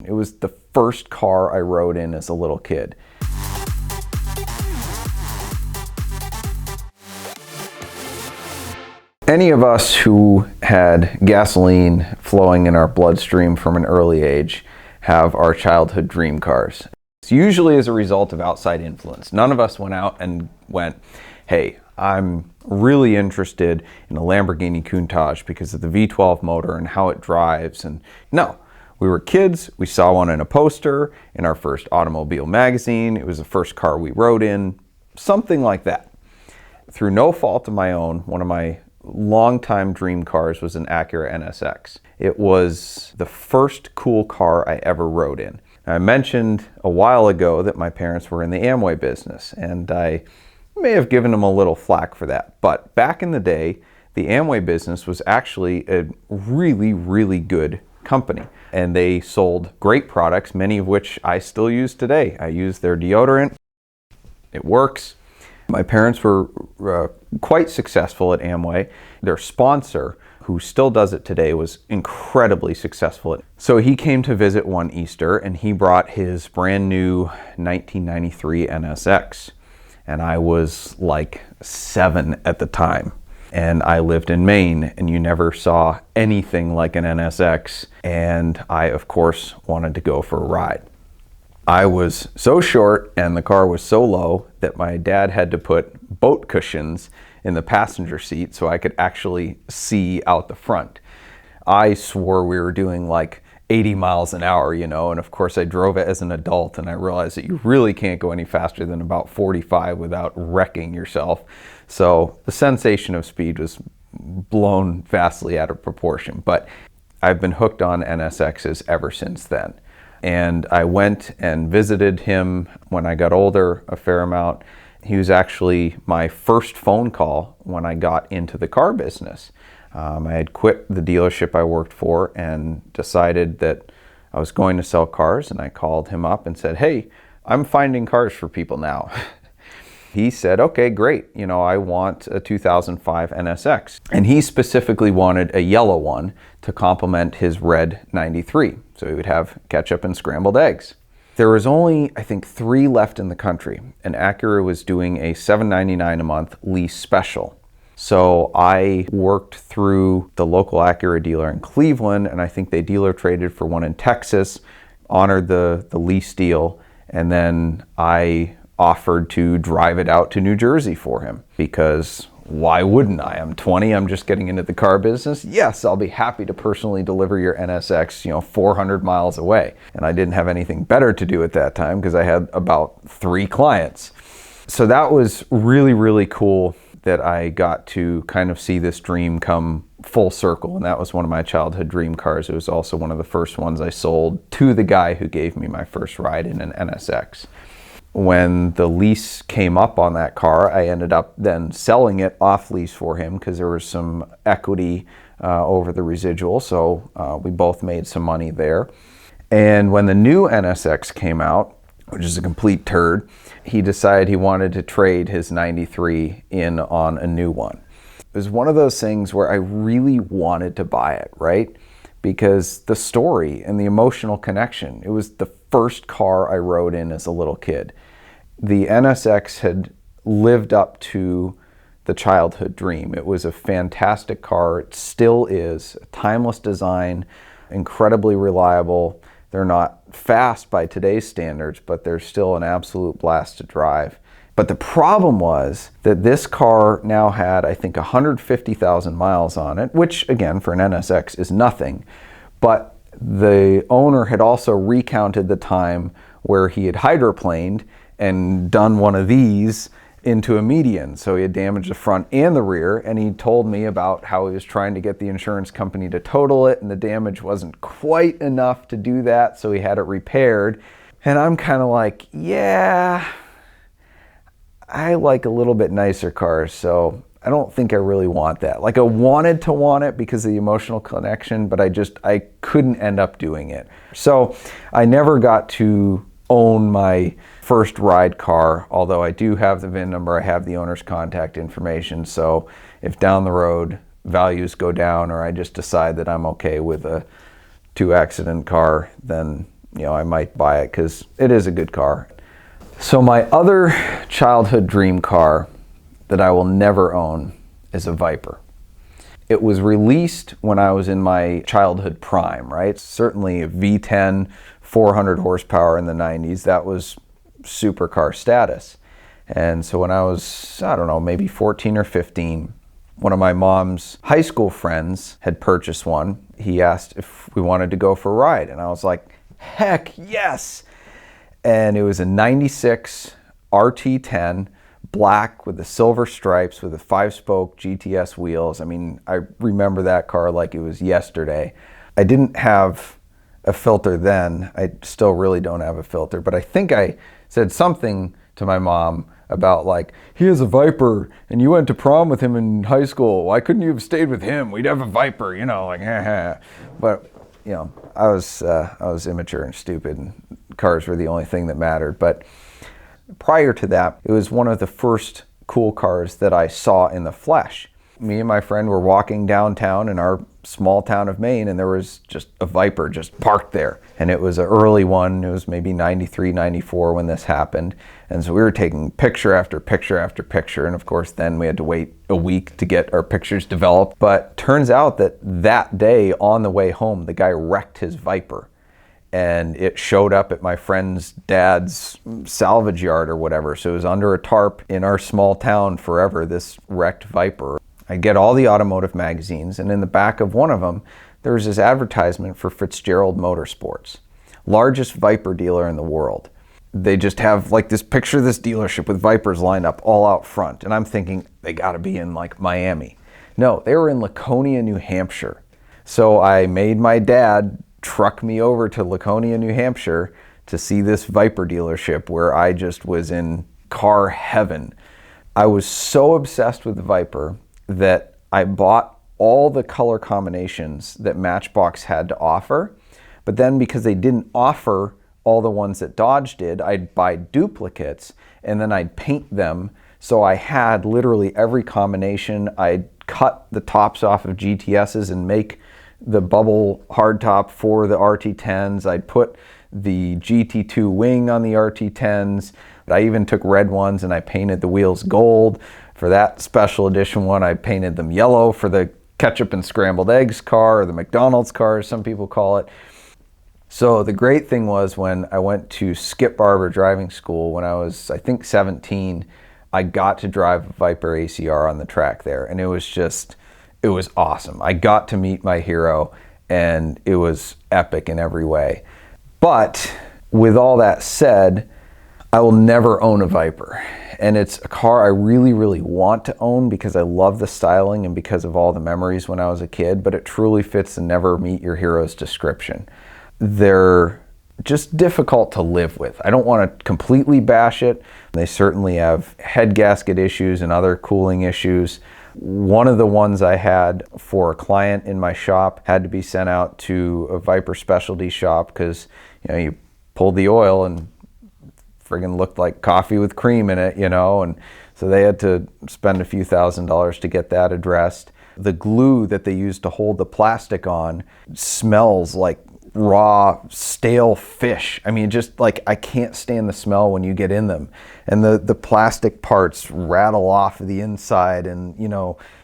It was the first car I rode in as a little kid. Any of us who had gasoline flowing in our bloodstream from an early age have our childhood dream cars. It's usually as a result of outside influence. None of us went out and went, hey, I'm really interested in a Lamborghini Countach because of the V12 motor and how it drives. And no, we were kids. We saw one in a poster in our first automobile magazine. It was the first car we rode in, something like that. Through no fault of my own, one of my longtime dream cars was an Acura NSX. It was the first cool car I ever rode in. I mentioned a while ago that my parents were in the Amway business, and I may have given them a little flack for that. But back in the day, the Amway business was actually a really, really good company. And they sold great products, many of which I still use today. I use their deodorant. It works. My parents were quite successful at Amway. Their sponsor, who still does it today, was incredibly successful. So he came to visit one Easter and he brought his brand new 1993 NSX. And I was like 7 at the time. And I lived in Maine and you never saw anything like an NSX. And I, of course, wanted to go for a ride. I was so short and the car was so low that my dad had to put boat cushions in the passenger seat so I could actually see out the front. I swore we were doing like 80 miles an hour, you know, and of course I drove it as an adult and I realized that you really can't go any faster than about 45 without wrecking yourself. So the sensation of speed was blown vastly out of proportion, but I've been hooked on NSXs ever since then. And I went and visited him when I got older a fair amount. He was actually my first phone call when I got into the car business. I had quit the dealership I worked for and decided that I was going to sell cars, and I called him up and said, hey, I'm finding cars for people now. He said, okay, great. You know, I want a 2005 NSX. And he specifically wanted a yellow one to complement his red 93. So he would have ketchup and scrambled eggs. There was only, I think, 3 left in the country, and Acura was doing a $7.99 a month lease special. So I worked through the local Acura dealer in Cleveland, and I think they dealer traded for one in Texas, honored the lease deal, and then I offered to drive it out to New Jersey for him, because why wouldn't I? I'm 20, I'm just getting into the car business. Yes, I'll be happy to personally deliver your NSX, 400 miles away. And I didn't have anything better to do at that time because I had about 3 clients. So that was really, really cool that I got to kind of see this dream come full circle. And that was one of my childhood dream cars. It was also one of the first ones I sold to the guy who gave me my first ride in an NSX. When the lease came up on that car, I ended up then selling it off lease for him because there was some equity over the residual. So we both made some money there. And when the new NSX came out, which is a complete turd, he decided he wanted to trade his 93 in on a new one. It was one of those things where I really wanted to buy it, right? Because the story and the emotional connection, it was the first car I rode in as a little kid. The NSX had lived up to the childhood dream. It was a fantastic car. It still is. A timeless design, incredibly reliable. They're not fast by today's standards, but they're still an absolute blast to drive. But the problem was that this car now had, I think, 150,000 miles on it, which again, for an NSX is nothing. But the owner had also recounted the time where he had hydroplaned and done one of these into a median. So he had damaged the front and the rear, and he told me about how he was trying to get the insurance company to total it, and the damage wasn't quite enough to do that, so he had it repaired. And I'm kind of like, yeah, I like a little bit nicer cars, so I don't think I really want that. Like, I wanted to want it because of the emotional connection, but I couldn't end up doing it. So I never got to own my first ride car, although I do have the VIN number, I have the owner's contact information, so if down the road values go down or I just decide that I'm okay with a 2-accident car, then I might buy it because it is a good car. So my other childhood dream car that I will never own is a Viper. It was released when I was in my childhood prime, right? Certainly a V10, 400 horsepower in the 90s. That was supercar status. And so when I was, I don't know, maybe 14 or 15, one of my mom's high school friends had purchased one. He asked if we wanted to go for a ride. And I was like, heck yes. And it was a 96 RT10, black with the silver stripes with the 5-spoke GTS wheels. I mean, I remember that car like it was yesterday. I didn't have a filter then. I still really don't have a filter, but I think I said something to my mom about like, he has a Viper and you went to prom with him in high school. Why couldn't you have stayed with him? We'd have a Viper, like, but I was immature and stupid, and cars were the only thing that mattered. But prior to that, it was one of the first cool cars that I saw in the flesh. Me and my friend were walking downtown in our small town of Maine, and there was just a Viper just parked there. And it was an early one. It was maybe 93, 94 when this happened. And so we were taking picture after picture after picture. And of course, then we had to wait a week to get our pictures developed. But turns out that day on the way home, the guy wrecked his Viper. And it showed up at my friend's dad's salvage yard or whatever. So it was under a tarp in our small town forever, this wrecked Viper. I get all the automotive magazines, and in the back of one of them, there was this advertisement for Fitzgerald Motorsports, largest Viper dealer in the world. They just have like this picture of this dealership with Vipers lined up all out front. And I'm thinking they gotta be in like Miami. No, they were in Laconia, New Hampshire. So I made my dad truck me over to Laconia, New Hampshire to see this Viper dealership where I just was in car heaven. I was so obsessed with the Viper that I bought all the color combinations that Matchbox had to offer. But then because they didn't offer all the ones that Dodge did, I'd buy duplicates and then I'd paint them. So I had literally every combination. I'd cut the tops off of GTSs and make the bubble hardtop for the RT10s. I'd put the GT2 wing on the RT10s. I even took red ones and I painted the wheels gold. For that special edition one, I painted them yellow for the ketchup and scrambled eggs car, or the McDonald's car, as some people call it. So the great thing was when I went to Skip Barber driving school when I was, I think, 17, I got to drive a Viper ACR on the track there. And it was awesome. I got to meet my hero, and it was epic in every way. But with all that said, I will never own a Viper. And it's a car I really, really want to own because I love the styling and because of all the memories when I was a kid, but it truly fits the never meet your heroes description. They're just difficult to live with. I don't want to completely bash it. They certainly have head gasket issues and other cooling issues. One of the ones I had for a client in my shop had to be sent out to a Viper specialty shop because you pulled the oil and friggin' looked like coffee with cream in it, and so they had to spend a few $1,000s to get that addressed. The glue that they used to hold the plastic on smells like raw, stale fish. I mean, just like, I can't stand the smell when you get in them. And the plastic parts rattle off the inside, and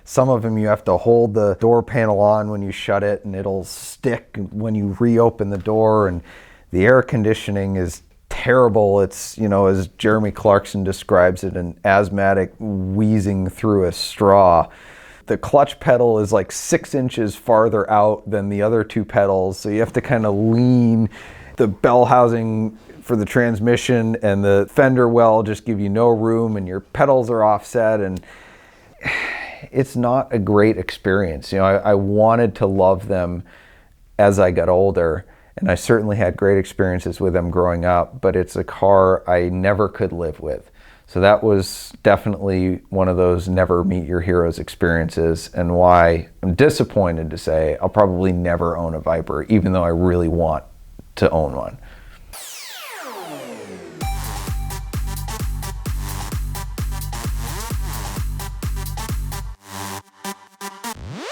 some of them you have to hold the door panel on when you shut it, and it'll stick when you reopen the door, and the air conditioning is terrible. It's, as Jeremy Clarkson describes it, an asthmatic wheezing through a straw. The clutch pedal is like 6 inches farther out than the other two pedals, so you have to kind of lean. The bell housing for the transmission and the fender well just give you no room, and your pedals are offset, and it's not a great experience. I wanted to love them as I got older, and I certainly had great experiences with them growing up, but it's a car I never could live with. So that was definitely one of those never meet your heroes experiences, and why I'm disappointed to say I'll probably never own a Viper, even though I really want to own one.